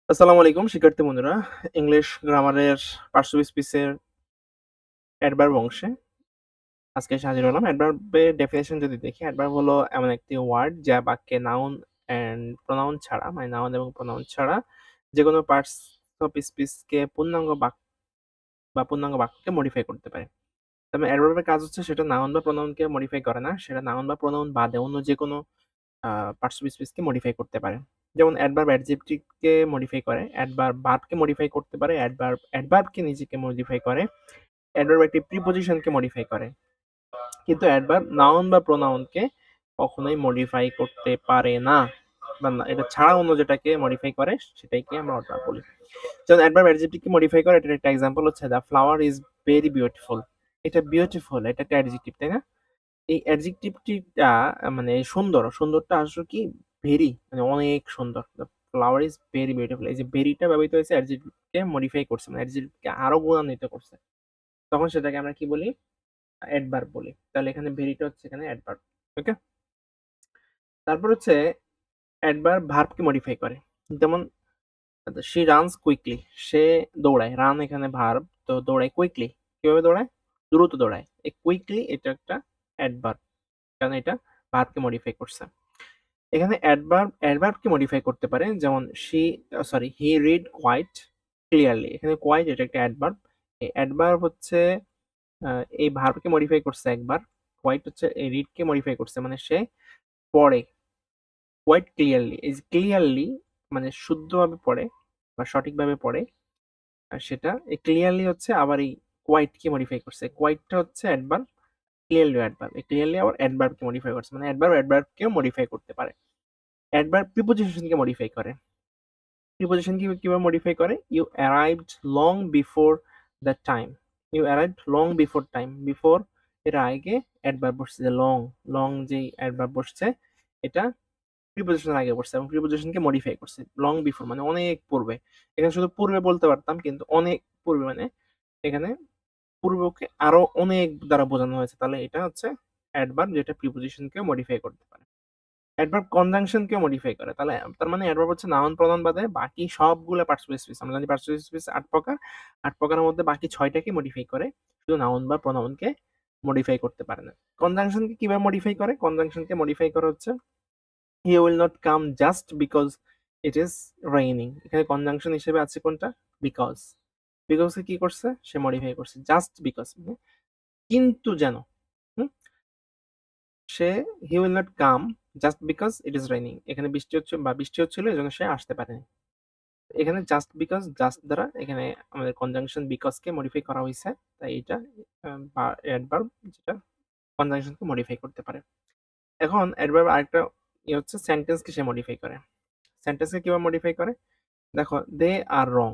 আসসালামু আলাইকুম শিক্ষার্থী বন্ধুরা। ইংলিশ গ্রামারের পার্টস অফ স্পিচের অ্যাডভার্ব অংশে আজকে এসে হাজির হলাম। অ্যাডভার্বের ডেফিনিশন যদি দেখি, অ্যাডভার্ব হলো এমন একটি ওয়ার্ড যা বাক্যে নাউন অ্যান্ড প্রোনাউন ছাড়া, মানে নাউন এবং প্রোনাউন ছাড়া যেকোনো পার্টস অফ স্পিচকে পূর্ণাঙ্গ পূর্ণাঙ্গ বাক্যকে মডিফাই করতে পারে। তবে অ্যাডভার্বের কাজ হচ্ছে সেটা নাউন বা প্রোনাউনকে মডিফাই করে না, সেটা নাউন বা প্রোনাউন বাদে অন্য যেকোনো পার্টস অফ স্পিচকে মডিফাই করতে পারে। যেমন অ্যাডভার্ব অ্যাডজেক্টিভকে মডিফাই করে, অ্যাডভার্ব ভার্বকে মডিফাই করতে পারে, অ্যাডভার্বকে নিজেকে মডিফাই করে, অ্যাডভার্ব একটি প্রিপোজিশনকে মডিফাই করে। কিন্তু অ্যাডভার্ব নাউন বা প্রোনাউনকে কখনোই মডিফাই করতে পারে না, বা না, এটা ছাড়া অন্য যেটাকে মডিফাই করে সেটাইকে আমরা অ্যাডভার্ব বলি। যেমন অ্যাডভার্ব অ্যাডজেক্টিভকে মডিফাই করে, এটার একটা এক্সাম্পল হচ্ছে the flower is very beautiful. এটা বিউটিফুল, এটা একটা অ্যাডজেক্টিভ, তাই না? এই অ্যাডজেক্টিভটিটা মানে সুন্দরটা আসলে কি ভেরি, মানে অনেক সুন্দর। The flower is very beautiful, এই যে ভেরিটা ব্যবহৃত হয়েছে অ্যাডজেক্টিভকে মডিফাই করছে, মানে অ্যাডজেক্টিভকে আরো গুণান্বিত করছে, তখন সেটাকে আমরা কি বলি? অ্যাডভার্ব বলি। তাহলে এখানে ভেরিটা হচ্ছে এখানে অ্যাডভার্ব। ওকে, তারপর হচ্ছে অ্যাডভার্ব ভার্বকে মডিফাই করে। যেমন শি রানস কুইকলি, সে দৌড়ায়। রান এখানে ভার্ব, তো দৌড়ায় কুইকলি। কিভাবে দৌড়ায়? দ্রুত দৌড়ায়। এই কুইকলি এটা একটা অ্যাডভার্ব, কারণ এটা ভার্বকে মডিফাই করছে। এখানে অ্যাডভার্বকে মডিফাই করতে পারে, যেমন হি রিড কোয়াইট ক্লিয়ারলি। এখানে কোয়াইট এটা একটা অ্যাডভার্ব। এই অ্যাডভার্ব হচ্ছে এই ভার্বকে মডিফাই করছে একবার, কোয়াইট হচ্ছে এই রিডকে মডিফাই করছে, মানে সে পড়ে। কোয়াইট ক্লিয়ারলি, এই ক্লিয়ারলি মানে শুদ্ধভাবে পড়ে বা সঠিকভাবে পড়ে, আর সেটা এই ক্লিয়ারলি হচ্ছে আবার এই কোয়াইটকে মডিফাই করছে। কোয়াইটটা হচ্ছে অ্যাডভার্ব, ক্লিয়ারলি অ্যাডভার্ব, এই ক্লিয়ারলি আবার অ্যাডভার্বকে মডিফাই করছে, মানে অ্যাডভার্বকেও মডিফাই করতে পারে। অ্যাডভার্ব প্রিপোজিশনকে মডিফাই করে। প্রিপোজিশন কিভাবে মডিফাই করে? You arrived long before the time. You arrived long before time, before এর আগে অ্যাডভার্ব বসছে, যে লং, যেই অ্যাডভার্ব বসছে এটা প্রিপোজিশনের আগে বসছে এবং প্রিপোজিশনকে মডিফাই করছে। লং বিফোর মানে অনেক পূর্বে, এখানে শুধু পূর্বে বলতে পারতাম, কিন্তু অনেক পূর্বে মানে এখানে পূর্বকে আরো অনেক দ্বারা বোঝানো হয়েছে, তাহলে এটা হচ্ছে অ্যাডভার্ব যেটা প্রিপোজিশনকে মডিফাই করতে পারে। অ্যাডভার্ব কনজাংশনকেও মডিফাই করে। তাহলে তার মানে অ্যাডভার্ব হচ্ছে নাউন প্রনাউন বাদে বাকি সবগুলা পার্টস অফ স্পিচ। আমরা জানি পার্টস অফ স্পিচ ৮ প্রকার। ৮ প্রকারের মধ্যে বাকি ৬ টাকে মডিফাই করে। শুধু নাউন বা প্রনাউনকে মডিফাই করতে পারে না। কনজাংশনকে কিভাবে মডিফাই করে? কনজাংশনকে মডিফাই করা হচ্ছে he will not come just because it is raining. এখানে কনজাংশন হিসেবে আছে কোনটা? বিকজ। বিকজকে কি করছে? সে মডিফাই করছে। জাস্ট বিকজ মানে কিন্তু যেন। হুম? সে he will not come just because it is raining. এখানে বৃষ্টি হচ্ছে বা বৃষ্টি হচ্ছিল এজন্য সে আসতে পারেনি। এখানে জাস্ট বিকজ, জাস্ট দ্বারা এখানে আমাদের কনজাংশন বিকজ কে মডিফাই করা হয়েছে, তাই এটা বা অ্যাডভার্ব যেটা কনজাংশনকে মডিফাই করতে পারে। এখন অ্যাডভার্ব আরেকটা হচ্ছে সেন্টেন্সকে সে মডিফাই করে। সেন্টেন্সকে কিভাবে মডিফাই করে? দেখো, দে আর রং।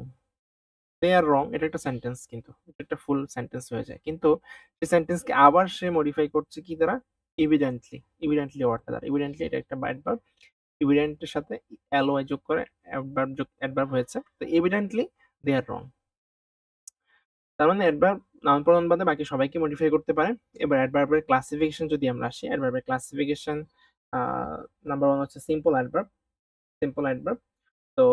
দে আর রং এটা একটা সেন্টেন্স, কিন্তু এটা একটা ফুল সেন্টেন্স হয়ে যায়, কিন্তু সেই সেন্টেন্সকে আবার সে মডিফাই করছে কি দ্বারা? এভিডেন্টলি। এভিডেন্টলি ওয়ার্ডটা দ্বারা। এভিডেন্টলি এটা একটা অ্যাডভার্ব, এভিডেন্টের সাথে অ্যালওয়াই যোগ করে অ্যাডভার্ব হয়েছে, তো এভিডেন্টলি দে আর রং। তার মানে অ্যাডভার্ব নাউন প্রনাউন বাদে বাকি সবাইকে মডিফাই করতে পারে। এবার অ্যাডভার্বের ক্লাসিফিকেশন যদি আমরা আসি, অ্যাডভার্বের ক্লাসিফিকেশন নাম্বার 1 হচ্ছে সিম্পল অ্যাডভার্ব। সিম্পল অ্যাডভার্ব, তো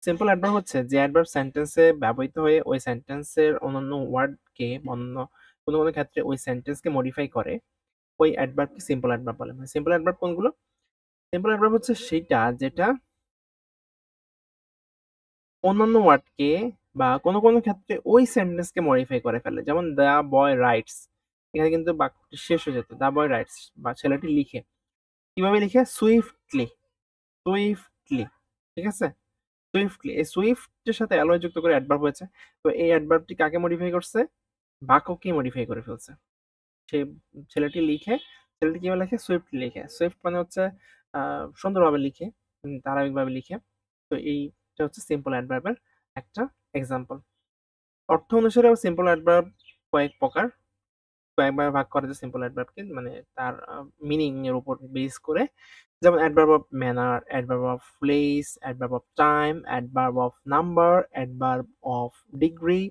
সিম্পল অ্যাডভার্ব হচ্ছে যে অ্যাডভার্ব সেন্টেন্সে ব্যবহৃত হয়ে ওই সেন্টেন্সের অন্যান্য ওয়ার্ডকে অন্য কোনো ক্ষেত্রে ওই সেন্টেন্সকে মডিফাই করে, ওই অ্যাডভার্বকে সিম্পল অ্যাডভার্ব বলে। মানে সিম্পল অ্যাডভার্ব কোনগুলো? সিম্পল অ্যাডভার্ব হচ্ছে সেইটা যেটা অন্যান্য ওয়ার্ডকে বা কোনো ক্ষেত্রে ওই সেন্টেন্সকে মডিফাই করে ফেলে। যেমন দ্য বয় রাইটস, এখানে কিন্তু বাক্যটি শেষ হয়ে যেত দ্য বয় রাইটস, বা ছেলেটি লিখে। কিভাবে লিখে? সুইফটলি। সুইফটলি, ঠিক আছে? সুইফটলি, এই সুইফটের সাথে অ্যালয় যুক্ত করে অ্যাডভার্ব হয়েছে। তো এই অ্যাডভার্বটি কাকে মডিফাই করছে? বাক্যকে মডিফাই করে ফেলছে। সে ছেলেটি লিখে, ছেলেটি কিভাবে লেখে? সুইফটলি লিখে। সুইফট মানে হচ্ছে সুন্দরভাবে লিখে, ধারাবাহিকভাবে লিখে। তো এইটা হচ্ছে সিম্পল অ্যাডভার্বের একটা এক্সাম্পল। অর্থ অনুসারে সিম্পল অ্যাডভার্ব কয়েক প্রকার, কয়েকভাবে ভাগ করা যায় সিম্পল অ্যাডভার্বকে, মানে তার মিনিং এর উপর বেস করে। যেমন adverb of manner, adverb of place, adverb of time, adverb of number, adverb of degree,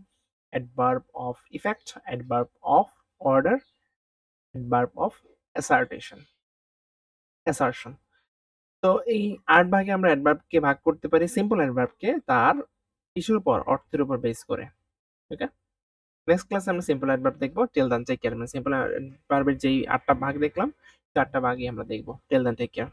adverb of effect, adverb of order, adverb of assertation, assertion. তো এই ৮ ভাগে আমরা অ্যাডভার্বকে ভাগ করতে পারি সিম্পল অ্যাডভার্বকে তার কিসের উপর? অর্থের উপর বেস করে। ওকে? নেক্সট ক্লাসে আমরা সিম্পল অ্যাডভার্ব দেখব। টেল দেন টেক কেয়ার। মানে সিম্পল অ্যাডভার্বের যেই ৮ টা ভাগ দেখলাম, ৪ টা ভাগই আমরা দেখব। টেল দেন টেক কেয়ার।